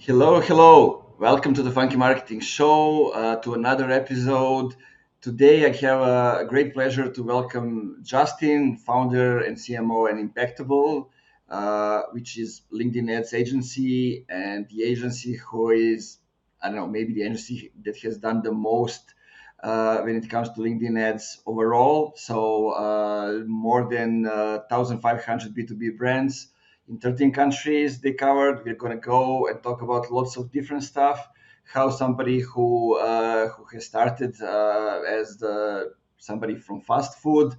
Hello, hello. Welcome to the Funky Marketing Show, to another episode. Today, I have a great pleasure to welcome Justin, founder and CMO and Impactable, which is LinkedIn Ads agency and the agency who is, I don't know, maybe the agency that has done the most when it comes to LinkedIn Ads overall. So, more than 1,500 B2B brands in 13 countries they covered. We're going to go and talk about lots of different stuff. How somebody who has started as somebody from fast food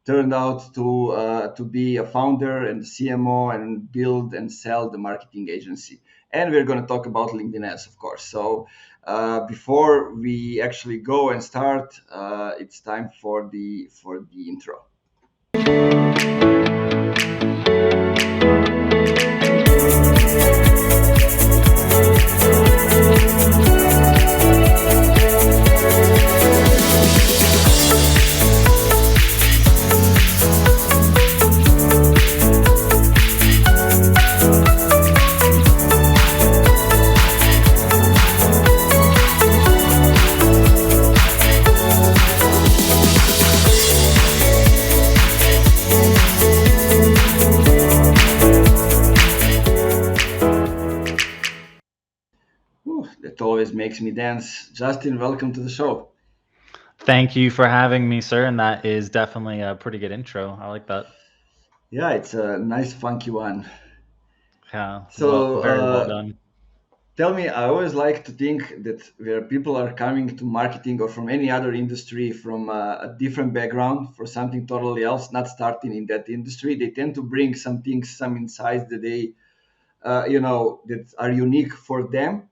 turned out to be a founder and CMO and build and sell the marketing agency. And we're going to talk about LinkedIn ads, of course. So before we actually go and start, it's time for the intro. Whew, that always makes me dance. Justin, welcome to the show. Thank you for having me, sir. And that is definitely a pretty good intro. I like that. Yeah, it's a nice, funky one. Yeah, So, very well done. tell me, I always like to think that where people are coming to marketing or from any other industry from a different background for something totally else, not starting in that industry, they tend to bring some things, some insights that that are unique for them.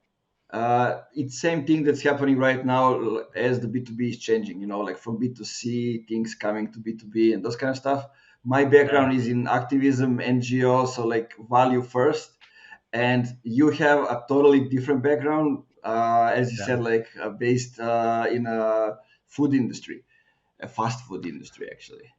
It's same thing that's happening right now as the B2B is changing, like from B2C, things coming to B2B and those kind of stuff. My Yeah, background is in activism, NGO, so like value first. And you have a totally different background, as you yeah. said, like based in a food industry, a fast food industry, actually.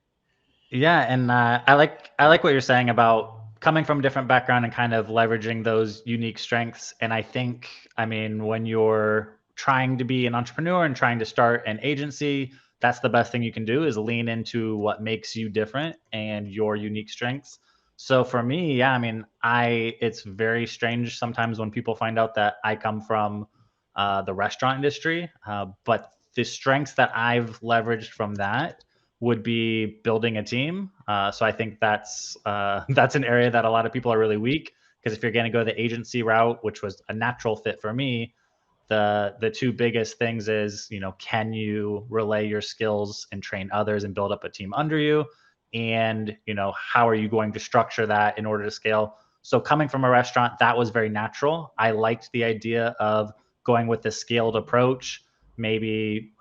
Yeah, and I like what you're saying about coming from a different background and kind of leveraging those unique strengths. And I think, I mean, when you're trying to be an entrepreneur and trying to start an agency, that's the best thing you can do is lean into what makes you different and your unique strengths. So for me, yeah, I mean, I it's very strange sometimes when people find out that I come from the restaurant industry, but the strengths that I've leveraged from that would be building a team. So I think that's an area that a lot of people are really weak because if you're going to go the agency route, which was a natural fit for me, the two biggest things is can you relay your skills and train others and build up a team under you, and how are you going to structure that in order to scale. So coming from a restaurant, that was very natural. I liked the idea of going with the scaled approach, maybe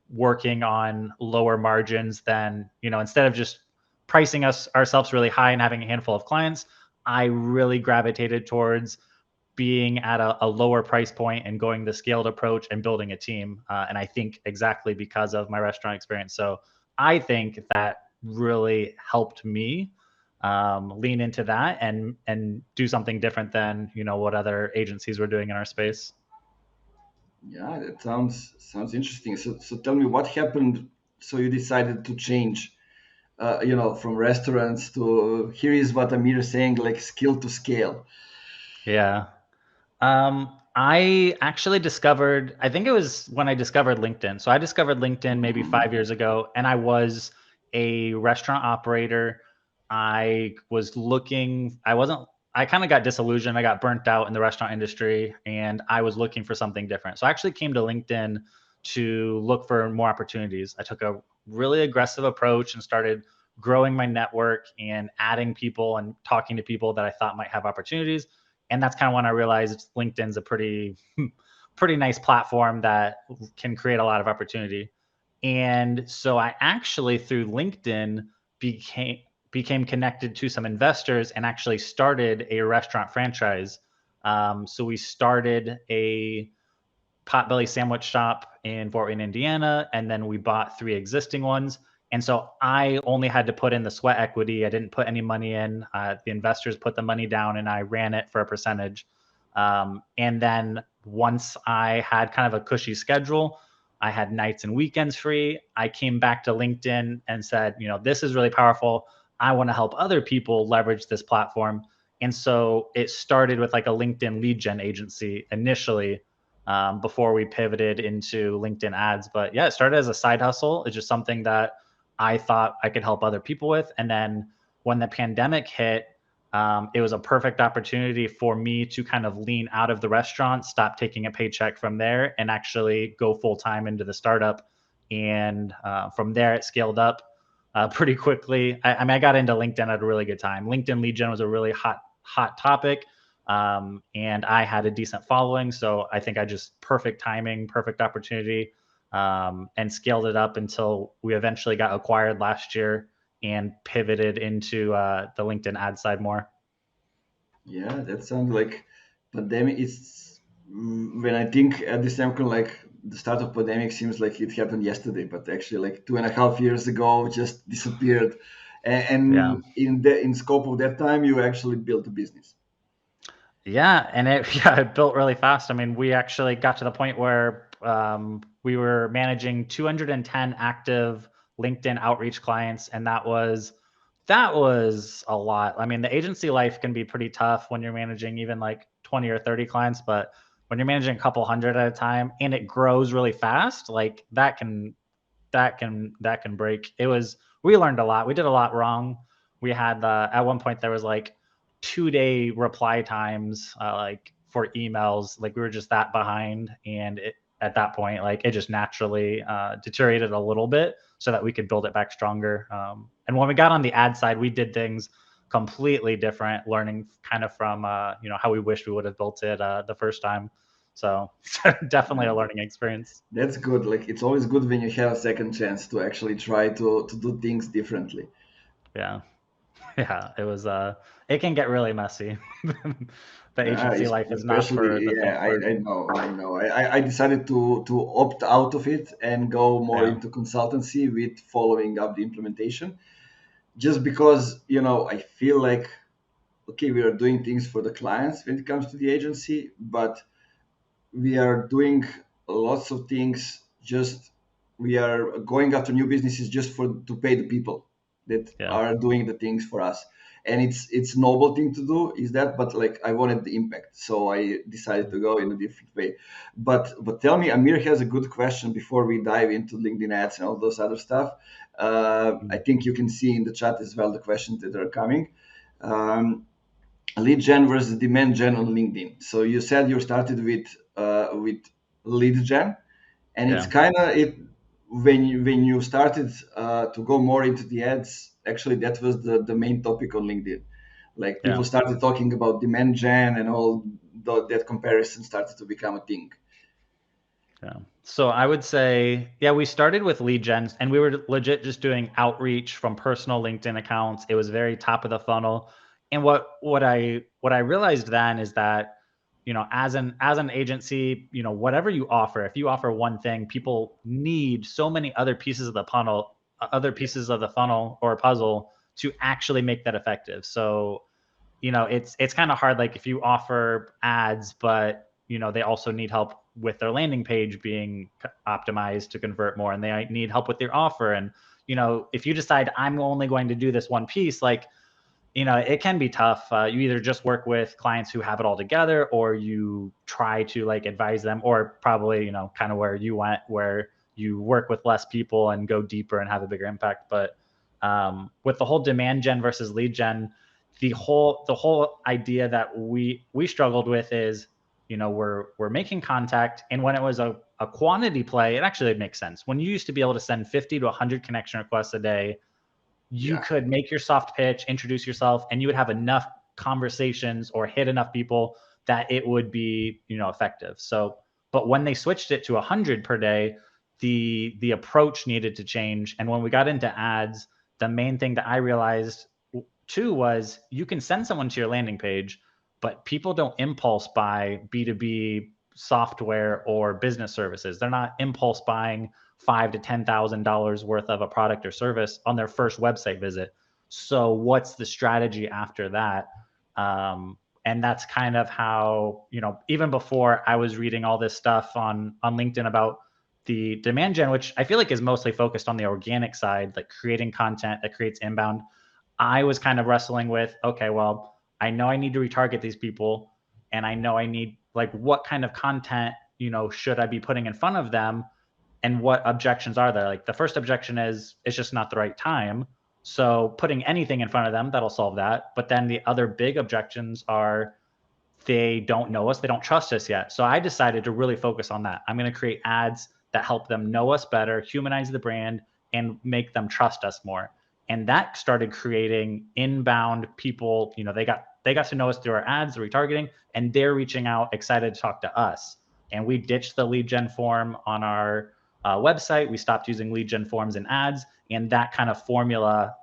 working on lower margins than, instead of just pricing us ourselves really high and having a handful of clients. I really gravitated towards being at a lower price point and going the scaled approach and building a team. And I think exactly because of my restaurant experience. So I think that really helped me lean into that and do something different than what other agencies were doing in our space. Yeah, that sounds interesting. So tell me what happened. So you decided to change, from restaurants to here is what Amir is saying, like skill to scale. Yeah. I actually discovered, I think it was when I discovered LinkedIn. So I discovered LinkedIn maybe Mhm. 5 years ago, and I was a restaurant operator. I kind of got disillusioned. I got burnt out in the restaurant industry, and I was looking for something different. So I actually came to LinkedIn to look for more opportunities. I took a really aggressive approach and started growing my network and adding people and talking to people that I thought might have opportunities. And that's kind of when I realized LinkedIn's a pretty nice platform that can create a lot of opportunity. And so I actually through LinkedIn became became connected to some investors and actually started a restaurant franchise. So we started a Potbelly sandwich shop in Fort Wayne, Indiana, and then we bought three existing ones. And so I only had to put in the sweat equity. I didn't put any money in. The investors put the money down, and I ran it for a percentage. And then once I had kind of a cushy schedule, I had nights and weekends free. I came back to LinkedIn and said, this is really powerful. I want to help other people leverage this platform. And so it started with like a LinkedIn lead gen agency initially, before we pivoted into LinkedIn ads. But yeah, it started as a side hustle. It's just something that I thought I could help other people with. And then when the pandemic hit, it was a perfect opportunity for me to kind of lean out of the restaurant, stop taking a paycheck from there, and actually go full time into the startup. And from there, it scaled up pretty quickly. I mean, I got into LinkedIn at a really good time. LinkedIn lead gen was a really hot topic, and I had a decent following. So I think I just perfect timing, perfect opportunity, and scaled it up until we eventually got acquired last year and pivoted into the LinkedIn ad side more. Yeah, that sounds like pandemic. It's when I think at this time, like the start of pandemic seems like it happened yesterday, but actually like 2.5 years ago, just disappeared. Yeah. And in scope of that time, you actually built a business. Yeah, and it built really fast. I mean, we actually got to the point where we were managing 210 active LinkedIn outreach clients, and that was a lot. I mean, the agency life can be pretty tough when you're managing even like 20 or 30 clients, but when you're managing a couple hundred at a time and it grows really fast, like that can break. We learned a lot. We did a lot wrong. We had at one point there was like 2-day reply times, like for emails. Like we were just that behind, and at that point, like it just naturally deteriorated a little bit so that we could build it back stronger. And when we got on the ad side, we did things completely different, learning kind of from how we wished we would have built it the first time. So definitely Yeah, a learning experience. that's good. Like it's always good when you have a second chance to actually try to do things differently. Yeah. Yeah, it can get really messy. The agency life is not for Especially, the faint yeah, of heart. I know. I decided to opt out of it and go more Yeah. into consultancy with following up the implementation, just because I feel like okay, we are doing things for the clients when it comes to the agency, but we are doing lots of things, just we are going after new businesses just for to pay the people that Yeah. are doing the things for us. And it's noble thing to do is that, but like I wanted the impact, so I decided to go in a different way. But tell me, Amir has a good question before we dive into LinkedIn ads and all those other stuff. I think you can see in the chat as well the questions that are coming. um, Lead gen versus demand gen on LinkedIn. So you said you started with lead gen, and it's Yeah. kind of it when you started to go more into the ads. Actually, that was the main topic on LinkedIn. Like people Yeah. started talking about demand gen and all that comparison started to become a thing. Yeah. So I would say, yeah, we started with lead gens and we were legit just doing outreach from personal LinkedIn accounts. It was very top of the funnel. And what I realized then is that, as an agency, whatever you offer, if you offer one thing, people need so many other pieces of the funnel or puzzle to actually make that effective. So it's kind of hard, like if you offer ads but they also need help with their landing page being optimized to convert more, and they need help with their offer. And if you decide I'm only going to do this one piece, like it can be tough. You either just work with clients who have it all together, or you try to like advise them, or probably kind of where you went, where you work with less people and go deeper and have a bigger impact. But with the whole demand gen versus lead gen, the whole idea that we struggled with is we're making contact, and when it was a quantity play, it actually makes sense. When you used to be able to send 50 to 100 connection requests a day, you Yeah, could make your soft pitch, introduce yourself, and you would have enough conversations or hit enough people that it would be, effective. So, but when they switched it to 100 per day, the approach needed to change. And when we got into ads, the main thing that I realized too was you can send someone to your landing page, but people don't impulse buy B2B software or business services. They're not impulse buying $5,000 to $10,000 worth of a product or service on their first website visit. So what's the strategy after that? And that's kind of how, even before I was reading all this stuff on LinkedIn about the demand gen, which I feel like is mostly focused on the organic side, like creating content that creates inbound. I was kind of wrestling with, okay, well, I know I need to retarget these people, and I know I need, like, what kind of content, should I be putting in front of them, and what objections are there? Like, the first objection is it's just not the right time. So putting anything in front of them, that'll solve that. But then the other big objections are they don't know us, they don't trust us yet. So I decided to really focus on that. I'm going to create ads that help them know us better, humanize the brand, and make them trust us more. And that started creating inbound people. They got to know us through our ads, the retargeting, and they're reaching out excited to talk to us. And we ditched the lead gen form on our website. We stopped using lead gen forms and ads, and that kind of formula,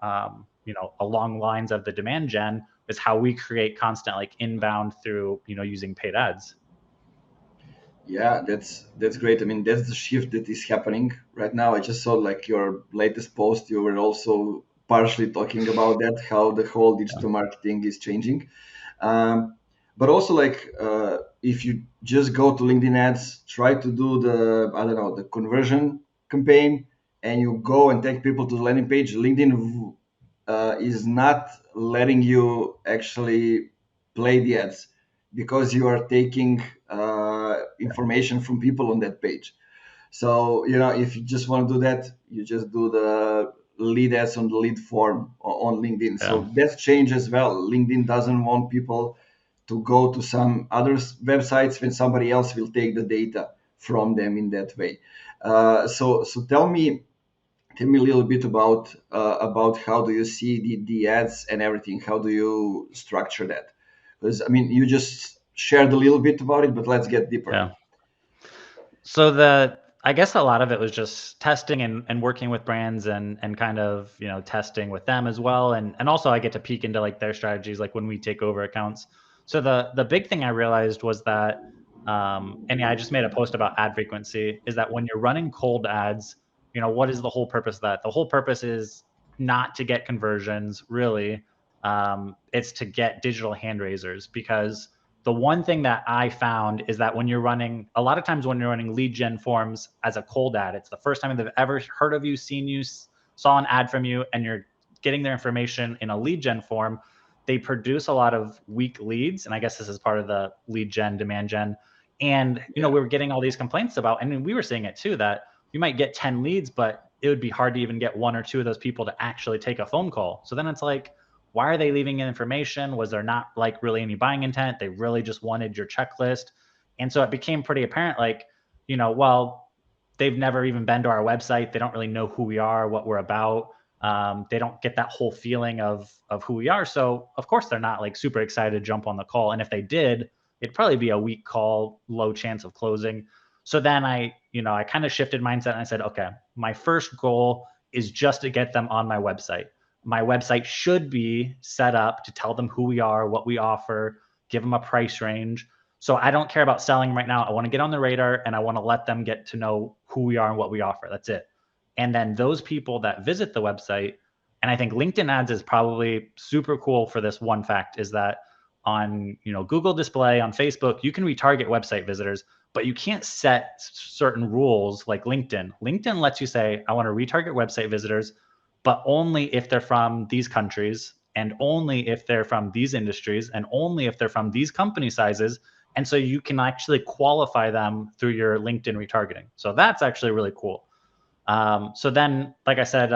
along lines of the demand gen, is how we create constant, like, inbound through using paid ads. Yeah, that's great. I mean, that's the shift that is happening right now. I just saw like your latest post. You were also partially talking about that, how the whole digital marketing is changing. But also, like, if you just go to LinkedIn ads, try to do the, I don't know, the conversion campaign, and you go and take people to the landing page. LinkedIn is not letting you actually play the ads because you are taking information from people on that page. So, if you just want to do that, you just do the lead ads on the lead form on LinkedIn. Yeah. So that's changed as well. LinkedIn doesn't want people to go to some other websites when somebody else will take the data from them in that way. So tell me a little bit about how do you see the ads and everything. How do you structure that? Because I mean, you just shared a little bit about it, but let's get deeper. Yeah. So I guess a lot of it was just testing and working with brands and kind of, testing with them as well. And also I get to peek into, like, their strategies, like when we take over accounts. So the big thing I realized was that, and yeah, I just made a post about ad frequency, is that when you're running cold ads, what is the whole purpose of that? The whole purpose is not to get conversions, really. It's to get digital hand raisers, because the one thing that I found is that when you're running, a lot of times when you're running lead gen forms as a cold ad, it's the first time they've ever heard of you, seen you, saw an ad from you, and you're getting their information in a lead gen form. They produce a lot of weak leads. And I guess this is part of the lead gen, demand gen. And, Yeah. we were getting all these complaints about, and we were seeing it too, that you might get 10 leads, but it would be hard to even get one or two of those people to actually take a phone call. So then it's like, why are they leaving in information? Was there not, like, really any buying intent? They really just wanted your checklist. And so it became pretty apparent, like, well, they've never even been to our website. They don't really know who we are, what we're about. They don't get that whole feeling of who we are. So of course they're not, like, super excited to jump on the call. And if they did, it'd probably be a weak call, low chance of closing. So then I kind of shifted mindset and I said, okay, my first goal is just to get them on my website. My website should be set up to tell them who we are, what we offer, give them a price range. So I don't care about selling right now. I want to get on the radar and I want to let them get to know who we are and what we offer. That's it. And then those people that visit the website, and I think LinkedIn ads is probably super cool for this one fact, is that on, Google display, on Facebook, you can retarget website visitors, but you can't set certain rules like LinkedIn. LinkedIn lets you say, I want to retarget website visitors, but only if they're from these countries, and only if they're from these industries, and only if they're from these company sizes. And so you can actually qualify them through your LinkedIn retargeting. So that's actually really cool. So then, like I said,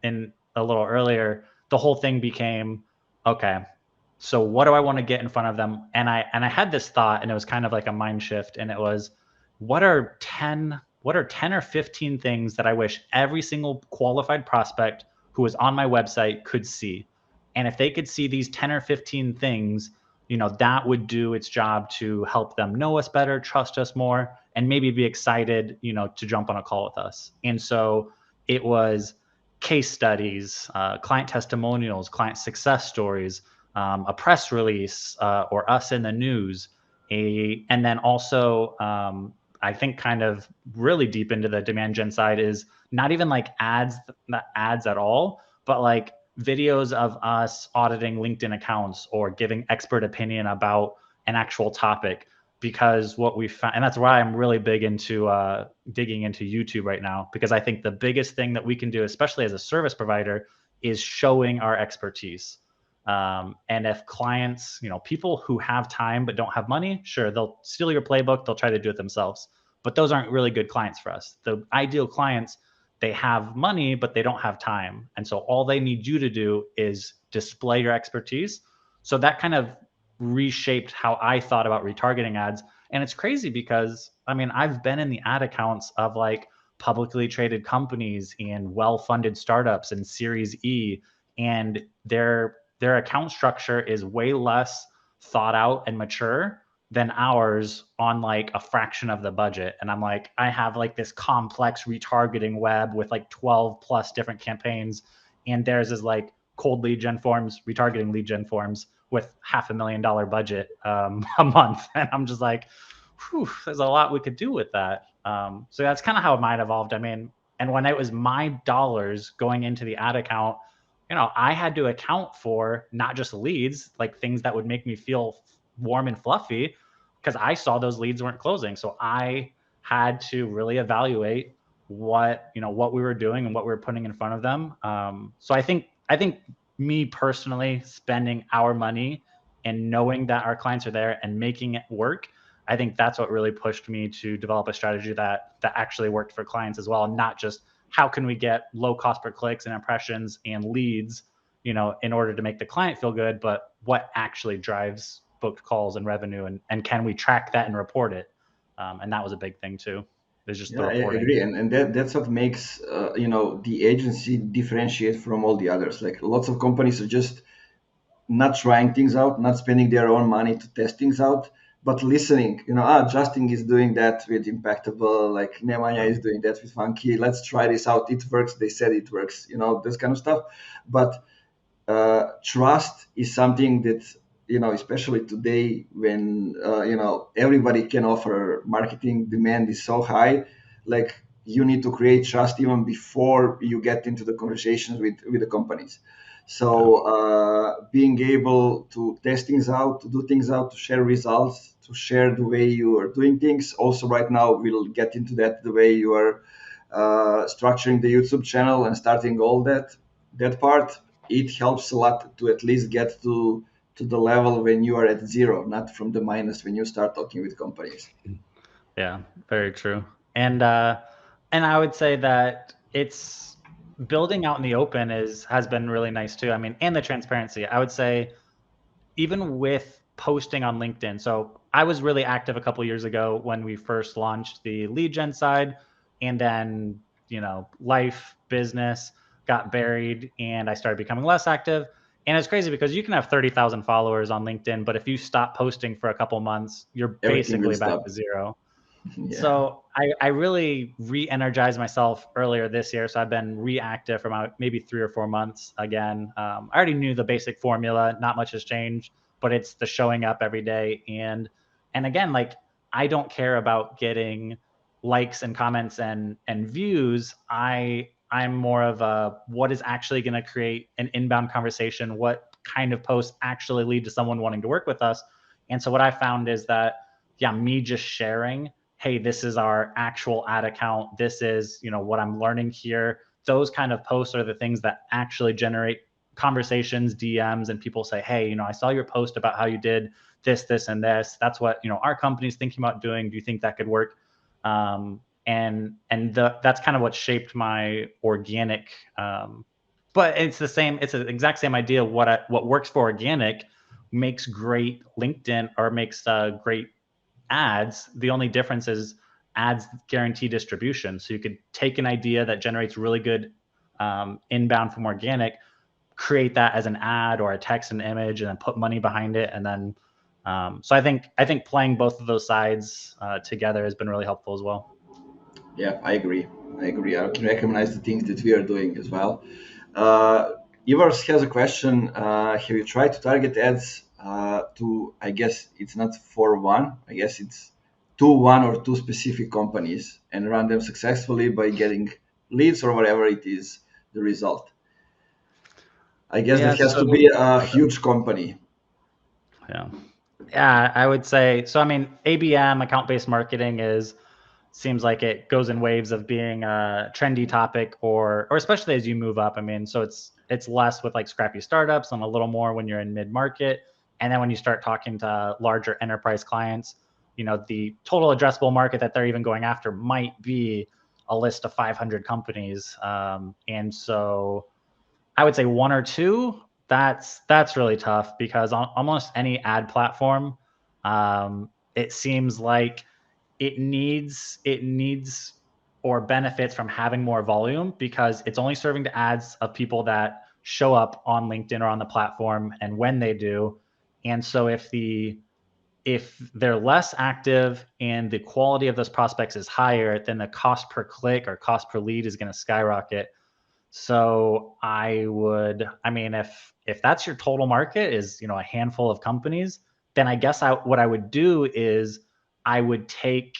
in a little earlier, the whole thing became, okay, so what do I want to get in front of them? And I had this thought, and it was kind of like a mind shift, and it was, what are 10 or 15 things that I wish every single qualified prospect who is on my website could see? And if they could see these 10 or 15 things, that would do its job to help them know us better, trust us more, and maybe be excited, to jump on a call with us. And so it was case studies, client testimonials, client success stories, a press release, or us in the news, and then also, I think, kind of really deep into the demand gen side, is not even like ads, not ads at all, but like videos of us auditing LinkedIn accounts or giving expert opinion about an actual topic, because what we found, and that's why I'm really big into digging into YouTube right now, because I think the biggest thing that we can do, especially as a service provider, is showing our expertise. And if clients, people who have time but don't have money, sure, they'll steal your playbook, they'll try to do it themselves. But those aren't really good clients for us. The ideal clients, they have money, but they don't have time. And so all they need you to do is display your expertise. So that kind of reshaped how I thought about retargeting ads. And it's crazy because, I mean, I've been in the ad accounts of like publicly traded companies and well-funded startups and Series E, and their account structure is way less thought out and mature than ours on like a fraction of the budget. And I'm like, I have like this complex retargeting web with like 12 plus different campaigns, and theirs is like cold lead gen forms, retargeting lead gen forms with $500,000 budget a month. And I'm just like, whew, there's a lot we could do with that. So that's kind of how mine evolved. I mean, and when it was my dollars going into the ad account, I had to account for not just leads, like things that would make me feel warm and fluffy, because I saw those leads weren't closing. So I had to really evaluate what we were doing and what we were putting in front of them. So I think me personally spending our money and knowing that our clients are there and making it work, I think that's what really pushed me to develop a strategy that actually worked for clients as well, not just how can we get low cost per clicks and impressions and leads, in order to make the client feel good, but what actually drives booked calls and revenue, and can we track that and report it? And that was a big thing too. There's just Yeah, the I reporting. agree, and that's what makes the agency differentiate from all the others. Like lots of companies are just not trying things out, not spending their own money to test things out, but listening. Justin is doing that with Impactable, like Nemanja is doing that with Funky. Let's try this out. It works. They said it works. This kind of stuff. But trust is something that especially today when everybody can offer marketing, demand is so high. Like you need to create trust even before you get into the conversations with the companies. Yeah. So being able to test things out, to do things out, to share results, to share the way you are doing things. Also, right now we'll get into that, the way you are structuring the YouTube channel and starting all that part. It helps a lot to at least get to the level when you are at zero, not from the minus when you start talking with companies. Yeah, very true. And I would say that it's building out in the open has been really nice too. I mean, and the transparency. I would say even with posting on LinkedIn. So I was really active a couple years ago when we first launched the lead gen side, and then life, business got buried, and I started becoming less active. And it's crazy because you can have 30,000 followers on LinkedIn, but if you stop posting for a couple months, you're Everything will basically back stop. to zero. Yeah. So I really re-energized myself earlier this year. So I've been reactive for about maybe 3 or 4 months again. I already knew the basic formula, not much has changed, but it's the showing up every day. And again, like I don't care about getting likes and comments and views. I'm more of a what is actually going to create an inbound conversation, what kind of posts actually lead to someone wanting to work with us. And so what I found is that, yeah, me just sharing, hey, this is our actual ad account, this is what I'm learning here, those kind of posts are the things that actually generate conversations, DMs, and people say, hey, I saw your post about how you did this and this, that's what our company's thinking about doing, do you think that could work? That's kind of what shaped my organic, but it's the exact same idea. What works for organic makes great LinkedIn, or makes great ads. The only difference is ads guarantee distribution. So you could take an idea that generates really good inbound from organic, create that as an ad or a text and image, and then put money behind it. And then, so I think playing both of those sides together has been really helpful as well. Yeah, I agree. I agree. I can recognize the things that we are doing as well. Uh, Ivars has a question. Have you tried to target ads to, I guess it's not for one, I guess it's to one or two specific companies and run them successfully by getting leads or whatever it is the result? I guess Yeah, that has so to be a huge company. yeah. Yeah, I would say so. I mean, ABM, account-based marketing, is seems like it goes in waves of being a trendy topic, or especially as you move up. I mean, so it's less with like scrappy startups and a little more when you're in mid-market. And then when you start talking to larger enterprise clients, the total addressable market that they're even going after might be a list of 500 companies. And so I would say one or two. That's really tough because on almost any ad platform, it seems like it needs or benefits from having more volume because it's only serving to ads of people that show up on LinkedIn or on the platform and when they do. And so if they're less active and the quality of those prospects is higher, then the cost per click or cost per lead is going to skyrocket. So I mean, if that's your total market is, a handful of companies, then I guess what I would do is I would take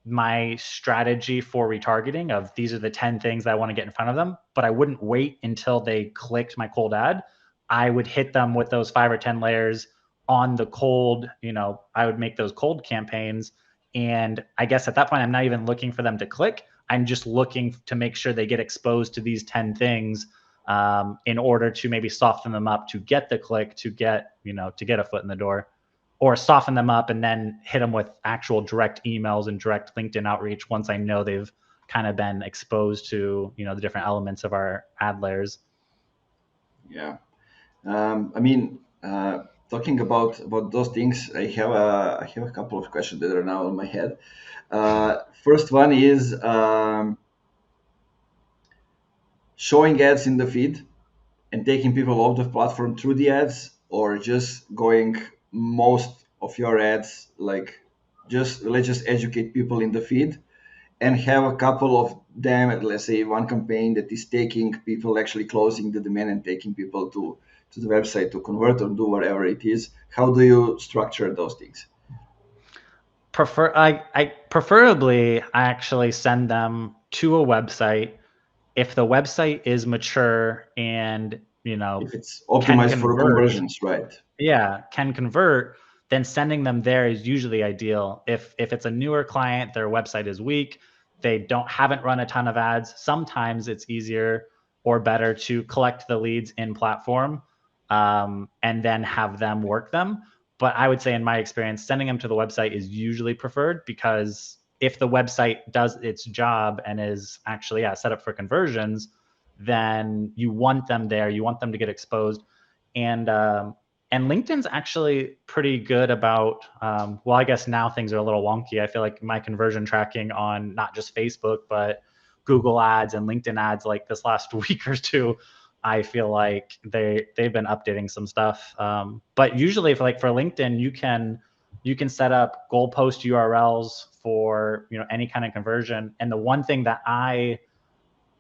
my strategy for retargeting of these are the 10 things that I want to get in front of them, but I wouldn't wait until they clicked my cold ad. I would hit them with those 5 or 10 layers on the cold, I would make those cold campaigns. And I guess at that point, I'm not even looking for them to click. I'm just looking to make sure they get exposed to these 10 things in order to maybe soften them up to get the click, to get a foot in the door, or soften them up and then hit them with actual direct emails and direct LinkedIn outreach once I know they've kind of been exposed to, the different elements of our ad layers. Yeah. I mean, talking about those things, I have a couple of questions that are now in my head. First one is showing ads in the feed and taking people off the platform through the ads, or just going most of your ads like just let's just educate people in the feed and have a couple of them, let's say one campaign that is taking people, actually closing the demand and taking people to the website to convert or do whatever it is. How do you structure those things? I preferably I actually send them to a website if the website is mature and If it's can optimized for convert. conversions, right? Yeah, can convert, then sending them there is usually ideal. If it's a newer client, their website is weak, they haven't run a ton of ads, sometimes it's easier or better to collect the leads in platform, and then have them work them. But I would say in my experience, sending them to the website is usually preferred because if the website does its job and is actually set up for conversions, then you want them there. You want them to get exposed. And LinkedIn's actually pretty good about, well, I guess now things are a little wonky. I feel like my conversion tracking on not just Facebook, but Google ads and LinkedIn ads, like this last week or two, I feel like they've been updating some stuff. But usually for LinkedIn, you can set up goalpost URLs for, any kind of conversion. And the one thing that I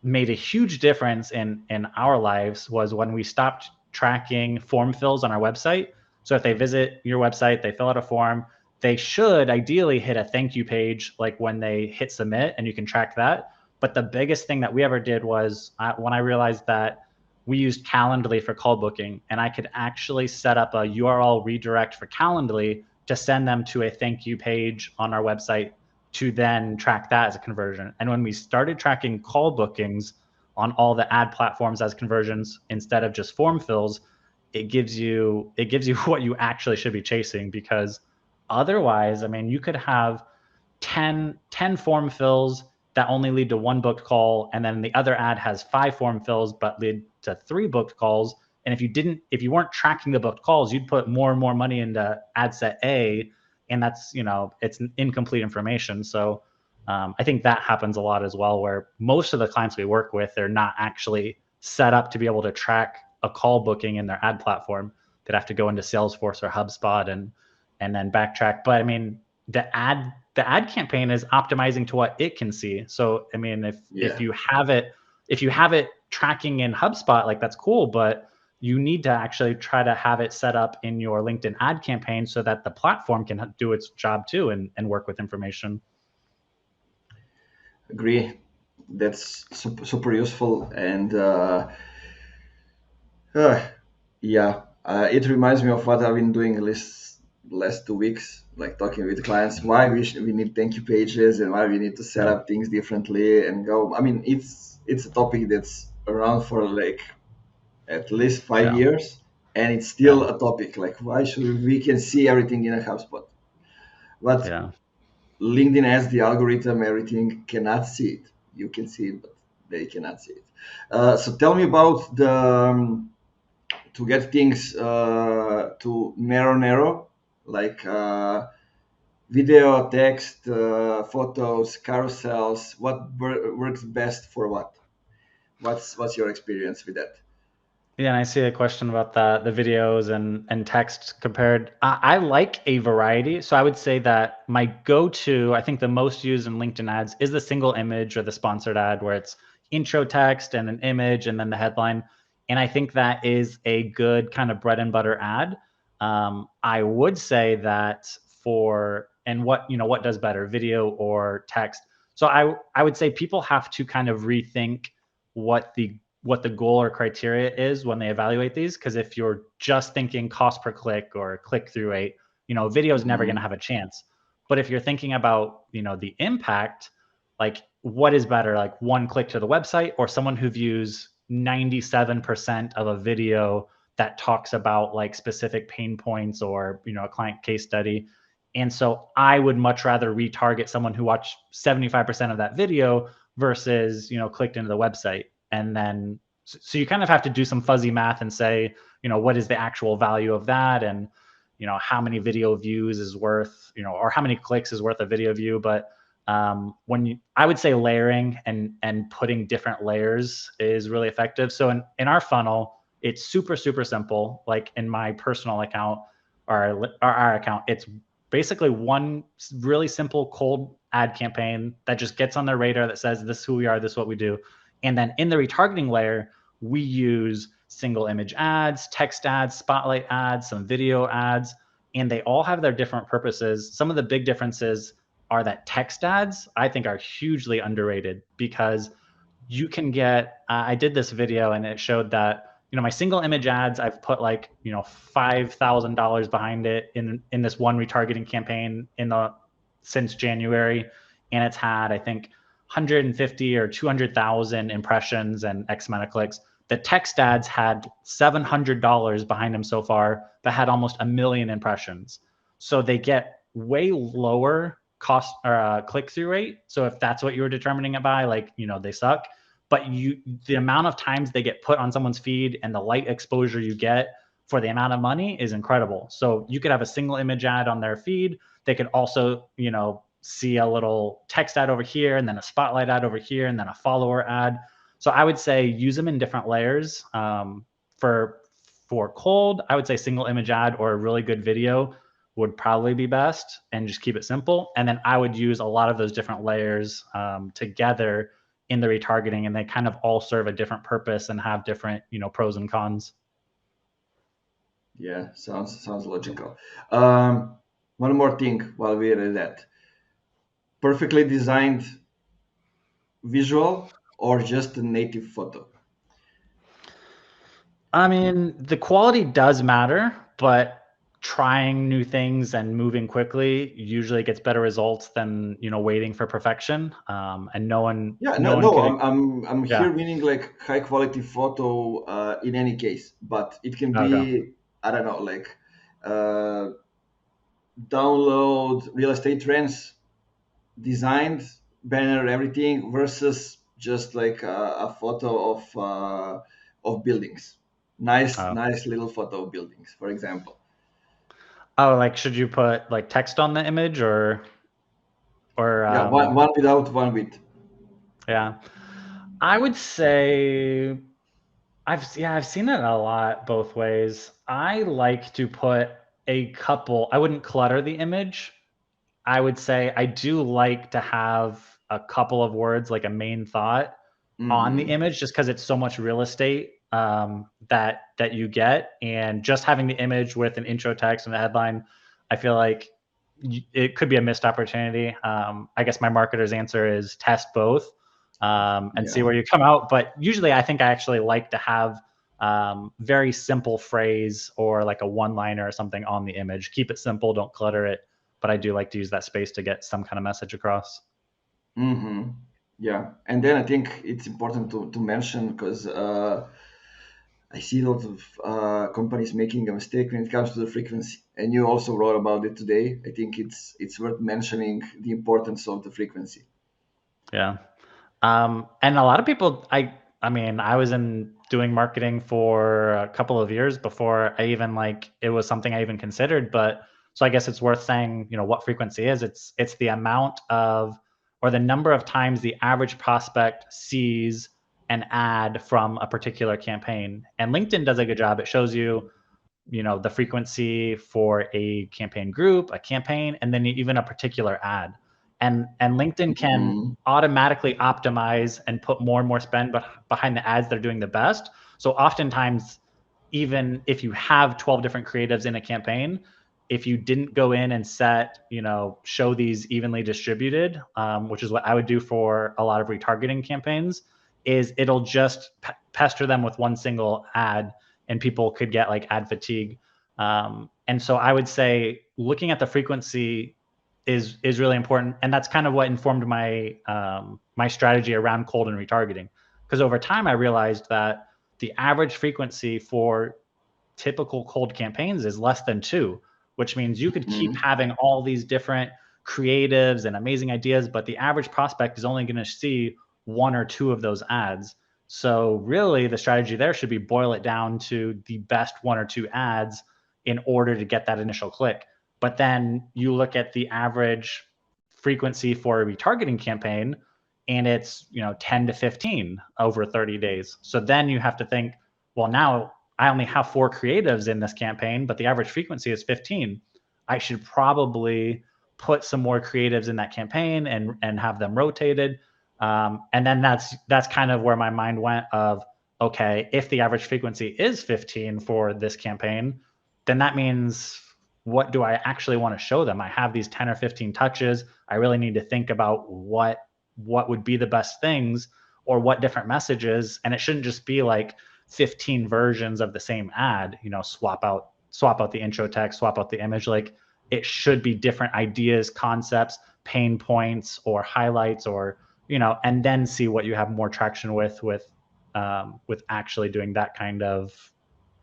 made a huge difference in our lives was when we stopped tracking form fills on our website. So if they visit your website, they fill out a form, they should ideally hit a thank you page like when they hit submit, and you can track that. But the biggest thing that we ever did was when I realized that we used Calendly for call booking, and I could actually set up a URL redirect for Calendly to send them to a thank you page on our website to then track that as a conversion. And when we started tracking call bookings on all the ad platforms as conversions instead of just form fills, it gives you what you actually should be chasing, because otherwise, I mean, you could have 10 form fills that only lead to one booked call, and then the other ad has 5 form fills but lead to 3 booked calls. And if you weren't tracking the booked calls, you'd put more and more money into ad set A, and that's it's incomplete information. So I think that happens a lot as well, where most of the clients we work with, they're not actually set up to be able to track a call booking in their ad platform. They'd have to go into Salesforce or HubSpot and then backtrack. But I mean, the ad campaign is optimizing to what it can see. So I mean, if Yeah. if you have it if you have it tracking in HubSpot, like that's cool, but you need to actually try to have it set up in your LinkedIn ad campaign so that the platform can do its job too, and work with information. Agree. That's super, super useful. And Uh, yeah, it reminds me of what I've been doing last 2 weeks, like talking with clients why we need thank you pages and why we need to set Yeah. up things differently and go. I mean, it's a topic that's around for like at least five Yeah. years, and it's Yeah. still a topic. Like, why should we can see everything in a HubSpot, but Yeah. LinkedIn has the algorithm, everything cannot see it. You can see it, but they cannot see it. So tell me about the to get things to narrow, like video, text, photos, carousels. What works best for what? What's your experience with that? Yeah, and I see a question about the videos and text compared. I like a variety, so I would say that my go-to, I think the most used in LinkedIn ads is the single image or the sponsored ad where it's intro text and an image and then the headline. And I think that is a good kind of bread and butter ad. I would say that for and what what does better, video or text? So I would say people have to kind of rethink what the goal or criteria is when they evaluate these. Because if you're just thinking cost per click or click through rate, video is never going to Mhm. have a chance. But if you're thinking about, the impact, like what is better, like one click to the website or someone who views 97% of a video that talks about like specific pain points or, a client case study. And so I would much rather retarget someone who watched 75% of that video versus, clicked into the website. And then so you kind of have to do some fuzzy math and say, what is the actual value of that, and how many video views is worth, or how many clicks is worth a video view. But I would say layering and putting different layers is really effective. So in our funnel, it's super simple. Like in my personal account, our account, it's basically one really simple cold ad campaign that just gets on their radar that says, this is who we are, this is what we do. And then in the retargeting layer, we use single image ads, text ads, spotlight ads, some video ads, and they all have their different purposes. Some of the big differences are that text ads, I think, are hugely underrated because you can get, I did this video and it showed that, my single image ads, I've put like, $5,000 behind it in this one retargeting campaign since January. And it's had, I think, 150 or 200,000 impressions and X amount of clicks. The text ads had $700 behind them so far, but had almost 1 million impressions. So they get way lower cost or click through rate. So if that's what you were determining it by, like, they suck. But the amount of times they get put on someone's feed and the light exposure you get for the amount of money is incredible. So you could have a single image ad on their feed. They could also, see a little text ad over here and then a spotlight ad over here and then a follower ad. So I would say use them in different layers. For cold, I would say single image ad or a really good video would probably be best, and just keep it simple. And then I would use a lot of those different layers together in the retargeting, and they kind of all serve a different purpose and have different, pros and cons. Yeah, sounds logical. Um, One more thing while we're at that. Perfectly designed visual or just a native photo? I mean, the quality does matter, but trying new things and moving quickly usually gets better results than, waiting for perfection. And Yeah, no no, one no. could, I'm yeah. here meaning like high quality photo in any case, but it can Okay. be, I don't know, like uh, download real estate trends designed banner everything versus just like a photo of buildings. Oh. Nice little photo of buildings, for example. Oh, like should you put like text on the image or Yeah, one without, one with. yeah. I would say I've seen it a lot both ways. I like to put a couple, I wouldn't clutter the image. I would say I do like to have a couple of words, like a main thought on the Hmm. image, just because it's so much real estate that you get. And just having the image with an intro text and a headline, I feel like it could be a missed opportunity. I guess my marketer's answer is test both and see Yeah. where you come out. But usually, I think I actually like to have very simple phrase or like a one-liner or something on the image. Keep it simple, don't clutter it. But I do like to use that space to get some kind of message across. Mm-hmm. Yeah, and then I think it's important to mention because I see a lot of companies making a mistake when it comes to the frequency, and you also wrote about it today. I think it's worth mentioning the importance of the frequency. Yeah. And a lot of people, I mean, I was in doing marketing for a couple of years before I even it was something I even considered. But so I guess it's worth saying, what frequency is. It's the amount of, or the number of times the average prospect sees an ad from a particular campaign. And LinkedIn does a good job. It shows you, the frequency for a campaign group, a campaign, and then even a particular ad. And LinkedIn can Mm-hmm. automatically optimize and put more and more spend behind the ads that are doing the best. So oftentimes, even if you have 12 different creatives in a campaign, if you didn't go in and set, show these evenly distributed, which is what I would do for a lot of retargeting campaigns, is it'll just pester them with one single ad, and people could get like ad fatigue. And so I would say looking at the frequency is really important, and that's kind of what informed my strategy around cold and retargeting. Because over time, I realized that the average frequency for typical cold campaigns is less than 2, which means you could keep Mm-hmm. having all these different creatives and amazing ideas, but the average prospect is only going to see 1 or 2 of those ads. So really the strategy there should be boil it down to the best 1 or 2 ads in order to get that initial click. But then you look at the average frequency for a retargeting campaign, and it's 10 to 15 over 30 days. So then you have to think, well, now I only have 4 creatives in this campaign, but the average frequency is 15. I should probably put some more creatives in that campaign and have them rotated. And then that's kind of where my mind went of, okay, if the average frequency is 15 for this campaign, then that means, what do I actually want to show them? I have these 10 or 15 touches. I really need to think about what would be the best things, or what different messages. And it shouldn't just be like 15 versions of the same ad, swap out the intro text, swap out the image. Like, it should be different ideas, concepts, pain points, or highlights, or and then see what you have more traction with actually doing that kind of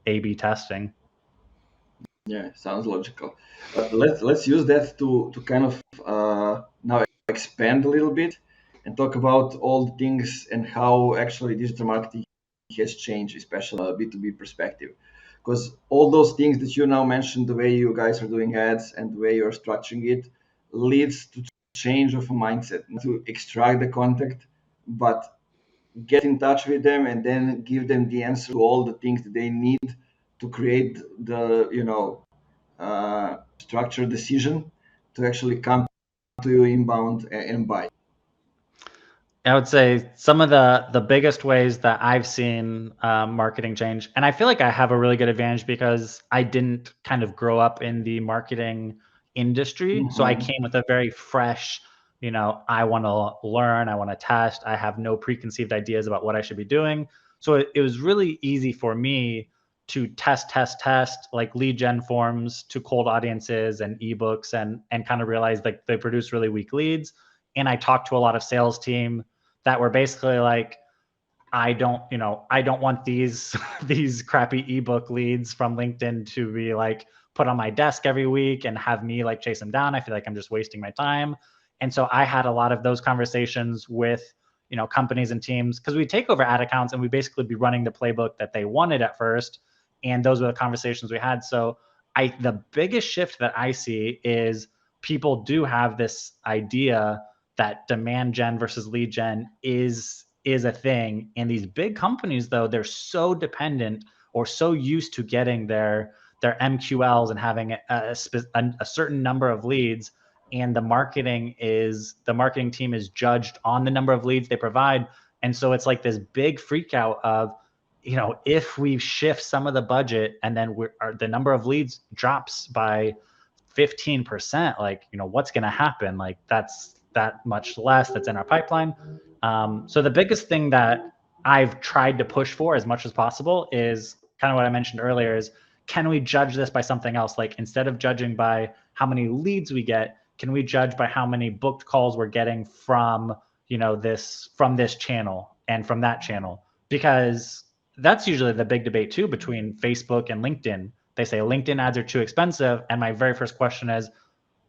A/B testing. Yeah, sounds logical. Let's use that to kind of now expand a little bit and talk about all the things and how actually digital marketing has changed, especially B2B perspective. Because all those things that you now mentioned, the way you guys are doing ads and the way you're structuring it, leads to change of a mindset, not to extract the contact, but get in touch with them and then give them the answer to all the things that they need to create the structured decision to actually come to you inbound and buy. I would say some of the biggest ways that I've seen marketing change, and I feel like I have a really good advantage because I didn't kind of grow up in the marketing industry. So I Mm-hmm. came with a very fresh, I want to learn, I want to test, I have no preconceived ideas about what I should be doing. So it was really easy for me to test like lead gen forms to cold audiences and ebooks, and kind of realize like they produce really weak leads. And I talked to a lot of sales team that were basically like, I don't want these these crappy ebook leads from LinkedIn to be like put on my desk every week and have me like chase them down. I feel like I'm just wasting my time. And so I had a lot of those conversations with, companies and teams, because we take over ad accounts and we basically be running the playbook that they wanted at first. And those were the conversations we had. So the biggest shift that I see is people do have this idea that demand gen versus lead gen is a thing. And these big companies, though, they're so dependent or so used to getting their MQLs and having a certain number of leads, and the marketing team is judged on the number of leads they provide. And so it's like this big freak out of, if we shift some of the budget and then the number of leads drops by 15%, like, what's going to happen? Like, that's that much less that's in our pipeline. So the biggest thing that I've tried to push for as much as possible is kind of what I mentioned earlier is, can we judge this by something else? Like, instead of judging by how many leads we get, can we judge by how many booked calls we're getting from, from this channel and from that channel? Because that's usually the big debate too between Facebook and LinkedIn. They say LinkedIn ads are too expensive. And my very first question is,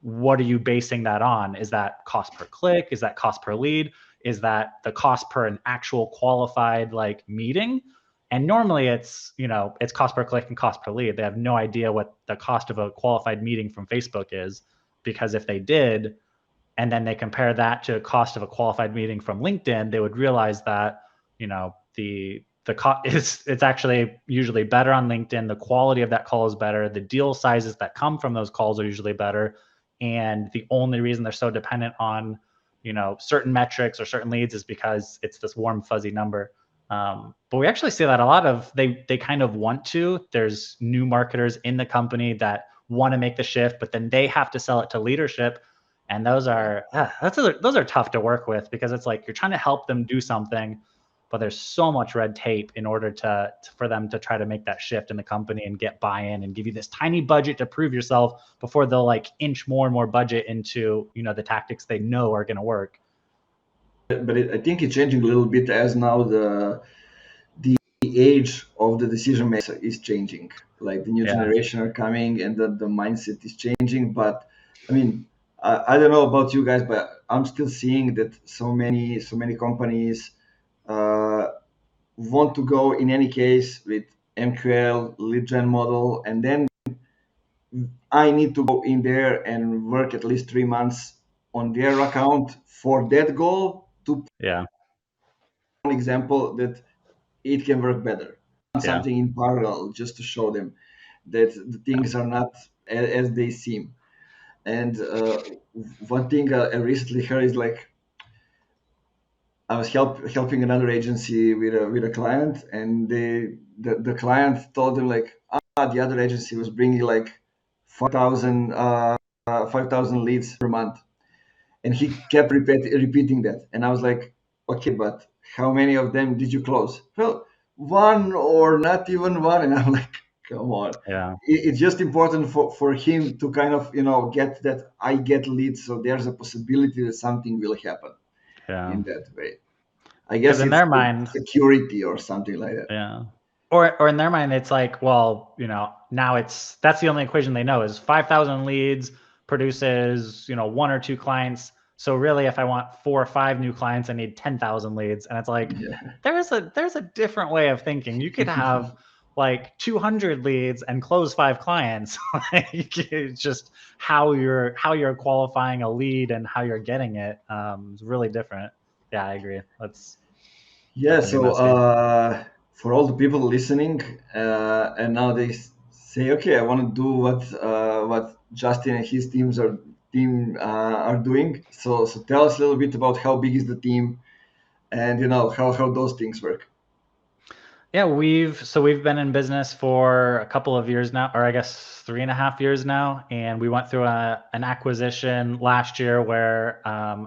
what are you basing that on? Is that cost per click? Is that cost per lead? Is that the cost per an actual qualified like meeting? And normally it's cost per click and cost per lead. They have no idea what the cost of a qualified meeting from Facebook is, because if they did, and then they compare that to the cost of a qualified meeting from LinkedIn, they would realize that, the cost is, it's actually usually better on LinkedIn. The quality of that call is better. The deal sizes that come from those calls are usually better. And the only reason they're so dependent on, certain metrics or certain leads is because it's this warm, fuzzy number. But we actually see that a lot of, they kind of want to. There's new marketers in the company that want to make the shift, but then they have to sell it to leadership. And those are tough to work with, because it's like you're trying to help them do something, but there's so much red tape in order for them to try to make that shift in the company and get buy-in and give you this tiny budget to prove yourself before they'll like inch more and more budget into, the tactics they know are going to work. But I think it's changing a little bit as now the age of the decision maker is changing. Like the new Yeah. generation are coming, and the mindset is changing. But I mean, I don't know about you guys, but I'm still seeing that so many companies uh, want to go in any case with MQL lead gen model, and then I need to go in there and work at least 3 months on their account for that goal to Yeah. an example that it can work better. Yeah. Something in parallel just to show them that the things are not as they seem. And one thing I recently heard is like I was helping another agency with a client, and the client told them like, the other agency was bringing like 5,000 leads per month, and he kept repeating that, and I was like, okay, but how many of them did you close? Well, one or not even one, and I'm like, come on. Yeah. It's just important for him to kind of get that I get leads, so there's a possibility that something will happen Yeah. in that way. I Because guess in it's their mind, security or something like that. yeah. Or in their mind, it's like, well, now that's the only equation they know is 5,000 leads produces, one or two clients. So really, if I want 4 or 5 new clients, I need 10,000 leads. And it's like, Yeah. there's a different way of thinking. You could have like 200 leads and close 5 clients. Like, it's just how you're qualifying a lead and how you're getting it is really different. Yeah, I agree. That's Yeah, definitely so messy. for all the people listening, and now they say, okay, I want to do what Justin and his team are doing. So tell us a little bit about how big is the team, and how those things work. Yeah, we've been in business for a couple of years now, or I guess 3.5 years now, and we went through an acquisition last year where,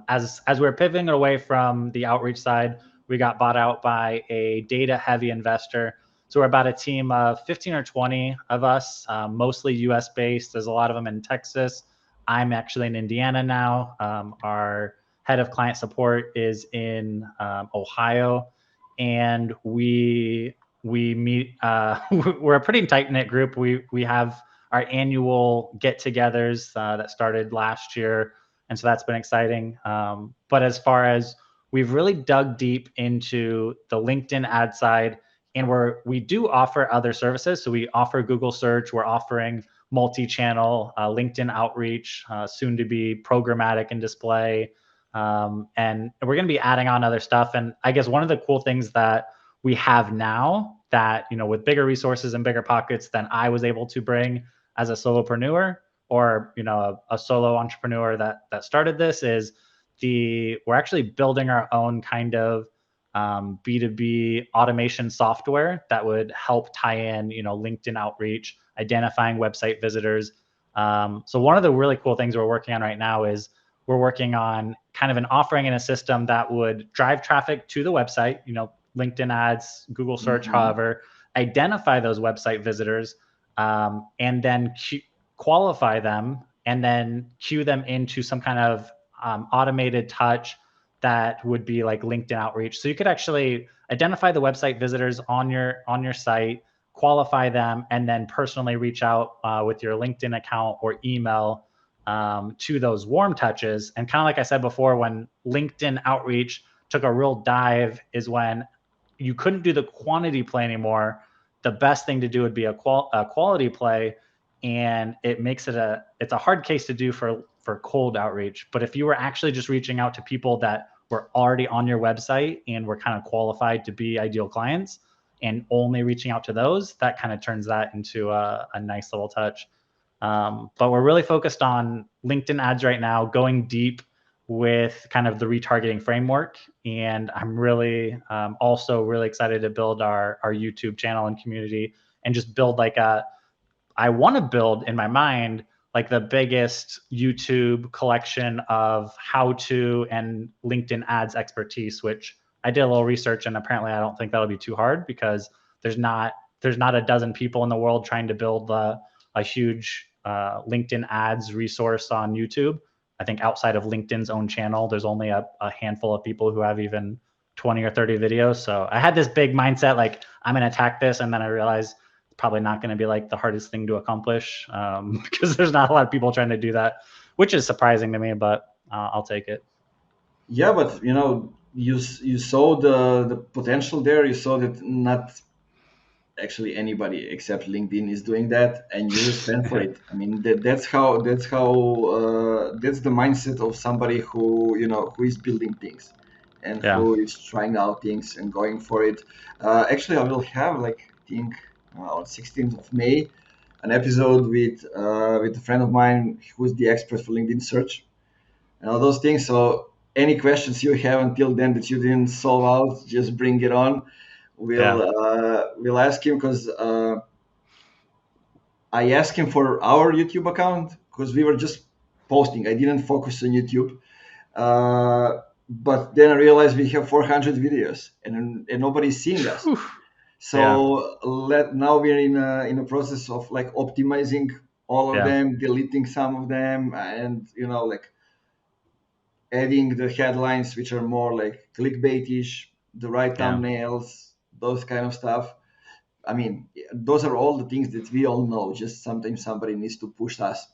as we're pivoting away from the outreach side, we got bought out by a data heavy investor. So we're about a team of 15 or 20 of us, mostly U.S. based. There's a lot of them in Texas. I'm actually in Indiana now. Our head of client support is in Ohio, and we meet. We're a pretty tight knit group. We have our annual get-togethers that started last year, and so that's been exciting. But as far as we've really dug deep into the LinkedIn ad side, and we do offer other services. So we offer Google search. We're offering multi-channel LinkedIn outreach, soon to be programmatic and display. And we're going to be adding on other stuff. And I guess one of the cool things that we have now that, with bigger resources and bigger pockets than I was able to bring as a solopreneur, or, a solo entrepreneur that started this, is we're actually building our own kind of B2B automation software that would help tie in, LinkedIn outreach, identifying website visitors. So one of the really cool things we're working on right now is we're working on kind of an offering in a system that would drive traffic to the website. LinkedIn ads, Google search, however, identify those website visitors, and then qualify them, and then queue them into some kind of automated touch that would be like LinkedIn outreach. So you could actually identify the website visitors on your site, qualify them, and then personally reach out with your LinkedIn account or email to those warm touches. And kind of like I said before, when LinkedIn outreach took a real dive is when you couldn't do the quantity play anymore. The best thing to do would be a quality play, and it makes it it's a hard case to do for cold outreach. But if you were actually just reaching out to people that were already on your website and were kind of qualified to be ideal clients and only reaching out to those, that kind of turns that into a nice little touch. But we're really focused on LinkedIn ads right now, going deep with kind of the retargeting framework. And I'm really also really excited to build our YouTube channel and community, and just build like I want to build in my mind like the biggest YouTube collection of how to and LinkedIn ads expertise, which I did a little research, and apparently I don't think that'll be too hard, because there's not a dozen people in the world trying to build a huge LinkedIn ads resource on YouTube. I think outside of LinkedIn's own channel, there's only a handful of people who have even 20 or 30 videos. So I had this big mindset, like I'm going to attack this. And then I realized it's probably not going to be like the hardest thing to accomplish, because there's not a lot of people trying to do that, which is surprising to me, but I'll take it. Yeah, but you saw the potential there. You saw that not actually anybody except LinkedIn is doing that, and you just went for it. I mean, that's the mindset of somebody who is building things and Yeah. who is trying out things and going for it. Actually, I will have like I think on 16th of May an episode with a friend of mine who's the expert for LinkedIn search and all those things. So any questions you have until then that you didn't solve out, just bring it on. Yeah. We'll ask him because I asked him for our YouTube account because we were just posting. I didn't focus on YouTube, but then I realized we have 400 videos and nobody's seeing us. Whew. Yeah. So now we're in a process of like optimizing all of Yeah. them, deleting some of them, and like adding the headlines which are more like clickbaitish, the right Yeah. thumbnails, those kind of stuff. I mean, those are all the things that we all know. Just sometimes somebody needs to push us,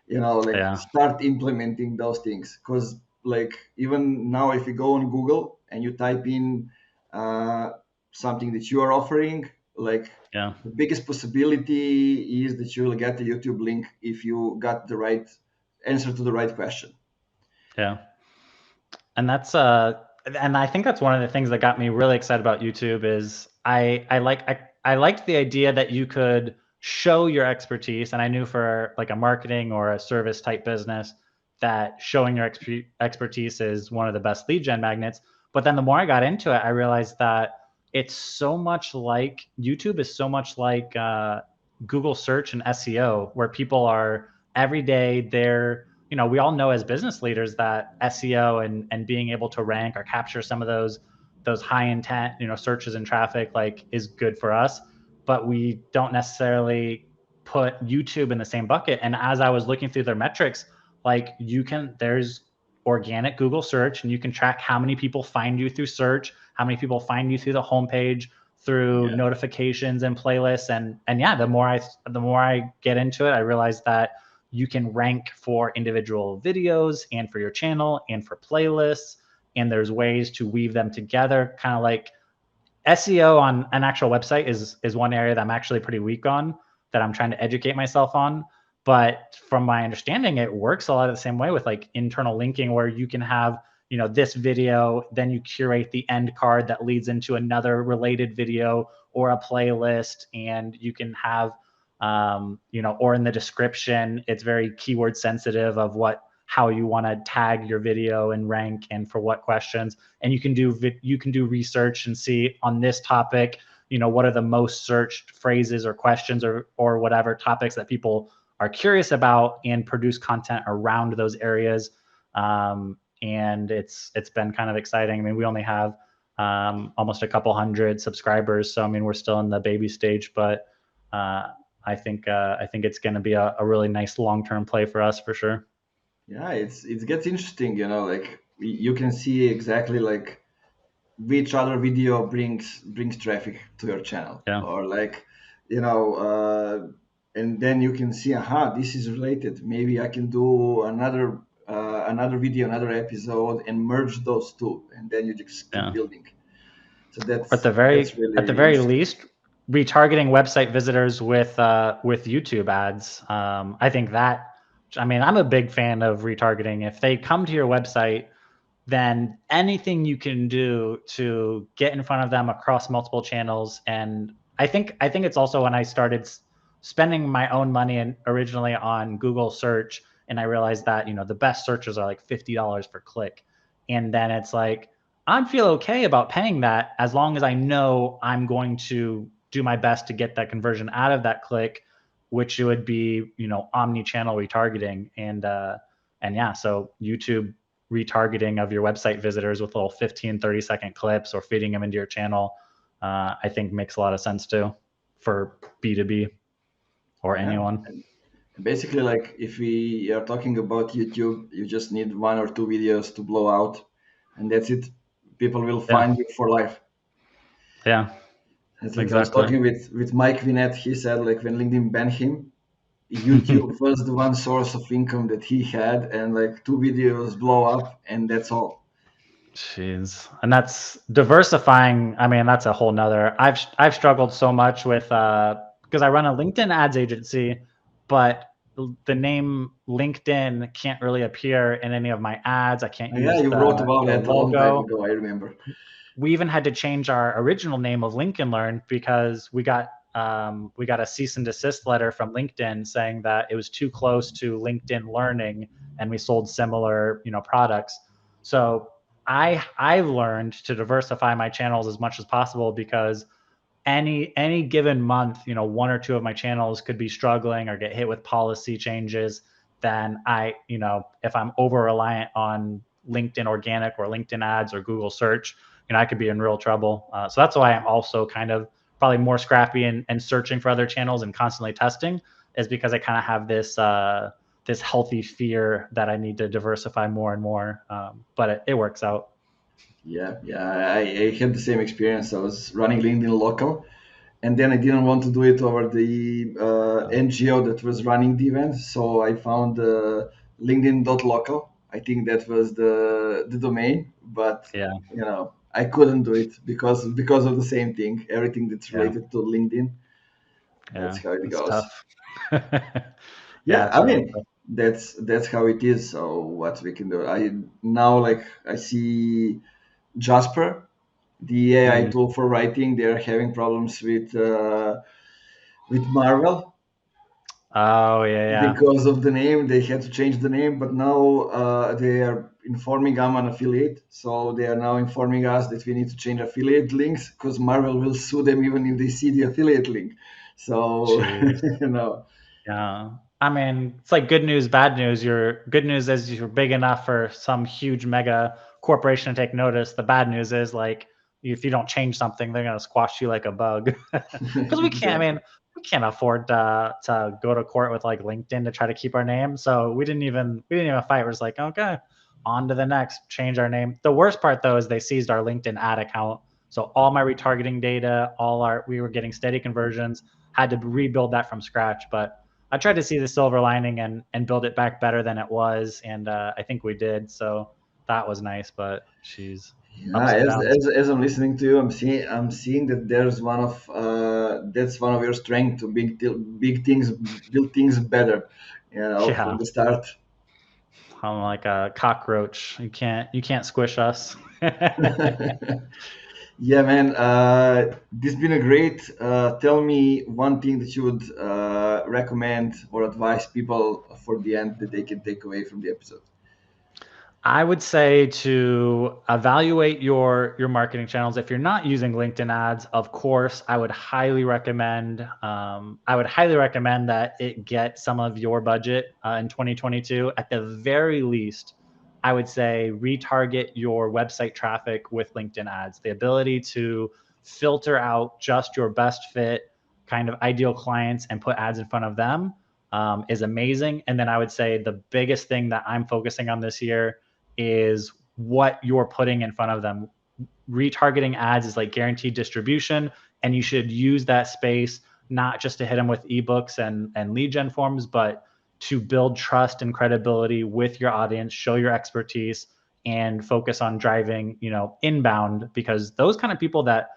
like Yeah. start implementing those things. Because, like, even now, if you go on Google and you type in something that you are offering, like, Yeah. the biggest possibility is that you will get a YouTube link if you got the right answer to the right question. Yeah. And that's and I think that's one of the things that got me really excited about YouTube is I liked the idea that you could show your expertise. And I knew for like a marketing or a service type business that showing your expertise is one of the best lead gen magnets. But then the more I got into it, I realized that it's so much like YouTube is so much like Google search and SEO, where people are every day they're, we all know as business leaders that SEO and being able to rank or capture some of those high intent, searches and traffic like is good for us, but we don't necessarily put YouTube in the same bucket. And as I was looking through their metrics, like there's organic Google search, and you can track how many people find you through search, how many people find you through the homepage, through Yeah. notifications and playlists. And yeah, the more I get into it, I realize that you can rank for individual videos and for your channel and for playlists. And there's ways to weave them together, kind of like SEO on an actual website is one area that I'm actually pretty weak on, that I'm trying to educate myself on. But from my understanding, it works a lot of the same way with like internal linking, where you can have, this video, then you curate the end card that leads into another related video or a playlist, and you can have, or in the description, it's very keyword sensitive of how you want to tag your video and rank and for what questions. And you can do research and see on this topic, what are the most searched phrases or questions or whatever topics that people are curious about, and produce content around those areas. And it's been kind of exciting. I mean, we only have almost a couple hundred subscribers. So I mean, we're still in the baby stage, but I think it's going to be a really nice long-term play for us for sure. Yeah, it gets interesting, like you can see exactly like which other video brings traffic to your channel, Yeah, or like, and then you can see, aha, this is related. Maybe I can do another video, another episode, and merge those two, and then you just keep yeah. building. So At that's the really very interesting. least, retargeting website visitors with YouTube ads. I think that. I mean, I'm a big fan of retargeting. If they come to your website, then anything you can do to get in front of them across multiple channels. And I think it's also when I started spending my own money and originally on Google search, and I realized that the best searches are like $50 per click, and then it's like I feel okay about paying that as long as I know I'm going to do my best to get that conversion out of that click, which would be omni-channel retargeting. And yeah, so YouTube retargeting of your website visitors with little 15-30 second clips or feeding them into your channel, I think makes a lot of sense too for B2B or Yeah, anyone. and basically, like if we are talking about YouTube, you just need one or two videos to blow out, and that's it. People will Yeah, find you for life. yeah, I think I was exactly. talking with Mike Vinette. He said like when LinkedIn banned him, YouTube was the one source of income that he had, and like two videos blow up, and that's all. Jeez. And that's diversifying. I mean, that's a whole nother. I've struggled so much with because I run a LinkedIn ads agency, but the name LinkedIn can't really appear in any of my ads. I can't Yeah, use you wrote about the that a long time logo. ago. I remember. We even had to change our original name of Lincoln Learn because we got a cease and desist letter from LinkedIn saying that it was too close to LinkedIn Learning, and we sold similar products. So I learned to diversify my channels as much as possible because any given month, one or two of my channels could be struggling or get hit with policy changes. Then if I'm over reliant on LinkedIn organic or LinkedIn ads or Google search, I could be in real trouble. So that's why I'm also kind of probably more scrappy and searching for other channels and constantly testing, is because I kind of have this healthy fear that I need to diversify more and more. But it works out. Yeah, yeah, I had the same experience. I was running LinkedIn local, and then I didn't want to do it over the NGO that was running the event, so I found LinkedIn.local. I think that was the domain, but Yeah, I couldn't do it because of the same thing. Everything that's yeah, related to LinkedIn. yeah. That's how it It's goes. tough. Yeah, Yeah, it's I really mean tough. that's how it is. So what we can do? I now like I see Jasper, the AI Mm. tool for writing. They're having problems with Marvel Oh yeah, yeah. because of the name. They had to change the name, but now they are informing I'm an affiliate. So they are now informing us that we need to change affiliate links because Marvel will sue them even if they see the affiliate link. So Jeez. you know, Yeah. I mean, it's like good news, bad news. Your good news is you're big enough for some huge mega corporation to take notice. The bad news is like if you don't change something, they're gonna squash you like a bug. Because we can't. I exactly. mean, we can't afford to go to court with like LinkedIn to try to keep our name. So we didn't even fight. We're just like, okay, on to the next. Change our name. The worst part though is they seized our LinkedIn ad account. So all my retargeting data, we were getting steady conversions. Had to rebuild that from scratch, but I tried to see the silver lining and build it back better than it was, and I think we did. So that was nice, but she's Yeah, ups and downs. as I'm listening to you, I'm seeing that there's one of that's one of your strength to big things, build things better, Yeah, from the start. I'm like a cockroach. You can't squish us. Yeah, man. This has been a great. Tell me one thing that you would recommend or advise people for the end that they can take away from the episode. I would say to evaluate your marketing channels. If you're not using LinkedIn ads, of course, I would highly recommend that it get some of your budget in 2022. At the very least, I would say retarget your website traffic with LinkedIn ads. The ability to filter out just your best fit kind of ideal clients and put ads in front of them is amazing. And then I would say the biggest thing that I'm focusing on this year is what you're putting in front of them. Retargeting ads is like guaranteed distribution, and you should use that space not just to hit them with ebooks and lead gen forms, but to build trust and credibility with your audience, show your expertise, and focus on driving, inbound, because those kind of people that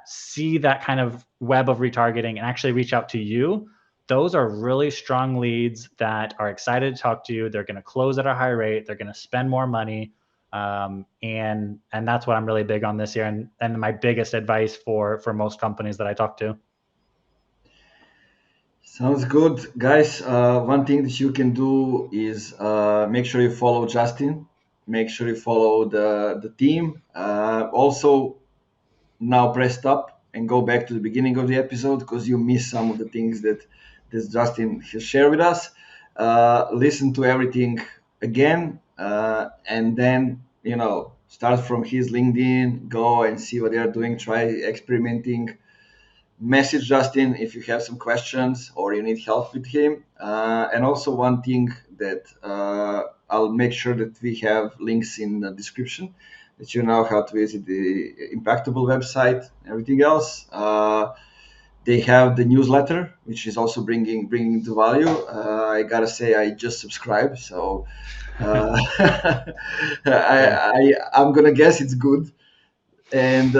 see that kind of web of retargeting and actually reach out to you, those are really strong leads that are excited to talk to you. They're going to close at a high rate. They're going to spend more money. And that's what I'm really big on this year. And my biggest advice for most companies that I talk to. Sounds good, guys. One thing that you can do is make sure you follow Justin. Make sure you follow the team. Also, now press stop and go back to the beginning of the episode because you missed some of the things that Justin has shared with us. Listen to everything again, and then start from his LinkedIn. Go and see what they are doing. Try experimenting. Message Justin if you have some questions or you need help with him. And also one thing that I'll make sure that we have links in the description that you know how to visit the Impactable website. Everything else, they have the newsletter, which is also bringing the value. I gotta say, I just subscribed, so I'm gonna guess it's good. And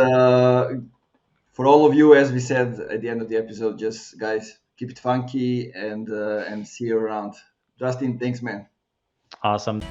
for all of you, as we said at the end of the episode, just guys, keep it funky and see you around. Justin, thanks, man. Awesome.